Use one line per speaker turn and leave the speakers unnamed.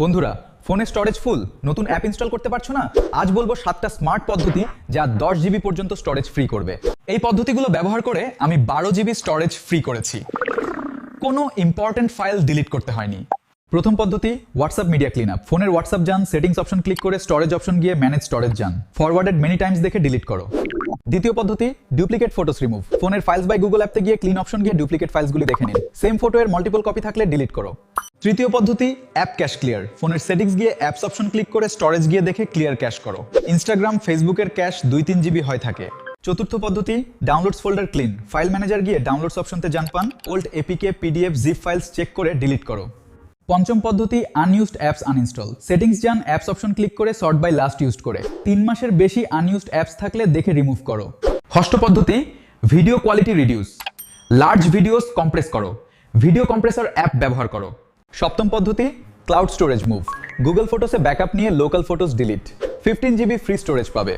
বন্ধুরা, ফোনে storage full, নতুন অ্যাপ ইনস্টল করতে পারছো না? আজ বলবো 7টা স্মার্ট পদ্ধতি যা 10 জিবি পর্যন্ত স্টোরেজ ফ্রি করবে। এই পদ্ধতিগুলো ব্যবহার করে আমি 12 জিবি স্টোরেজ ফ্রি করেছি। কোনো ইম্পর্টেন্ট ফাইল ডিলিট করতে হয়নি। প্রথম পদ্ধতি, হোয়াটসঅ্যাপ মিডিয়া ক্লিন আপ। ফোনের হোয়াটসঅ্যাপ যান, সেটিংস অপশন ক্লিক করে স্টোরেজ অপশন গিয়ে ম্যানেজ স্টোরেজ যান, ফরওয়ার্ডেড মেনি টাইমস দেখে ডিলিট করো। দ্বিতীয় পদ্ধতি, ডুপ্লিকেট ফটোস রিমুভ। ফোনের ফাইলস বাই গুগল অ্যাপতে গিয়ে ক্লিন অপশন গিয়ে ডুপ্লিকেট ফাইলসগুলি দেখে নিন। সেম ফটো এর মাল্টিপল কপি থাকলে ডিলিট করো। তৃতীয় পদ্ধতি, অ্যাপ ক্যাশ ক্লিয়ার। ফোনের সেটিংস গিয়ে অ্যাপস অপশন ক্লিক করে স্টোরেজ গিয়ে দেখে ক্লিয়ার ক্যাশ করো। ইনস্টাগ্রাম, ফেসবুকের ক্যাশ 2-3 জিবি হয় থাকে। চতুর্থ পদ্ধতি, downloads folder clean. File manager গিয়ে ডাউনলোডস অপশনতে যান পান, old APK, PDF, zip files check করে ডিলিট করো। পঞ্চম পদ্ধতি, আনইউজড অ্যাপস আনইনস্টল। সেটিংস যান, অ্যাপস অপশন ক্লিক করে সর্ট বাই লাস্ট ইউজড করে 3 মাসের বেশি আনইউজড অ্যাপস থাকলে দেখে রিমুভ করো। ষষ্ঠ পদ্ধতি, video quality reduce. Large videos compress করো। ভিডিও কম্প্রেসর অ্যাপ ব্যবহার করো। সপ্তম পদ্ধতি, ক্লাউড স্টোরেজ মুভ। গুগল ফটোসে ব্যাকআপ নিয়ে local photos delete. 15 GB free storage পাবে।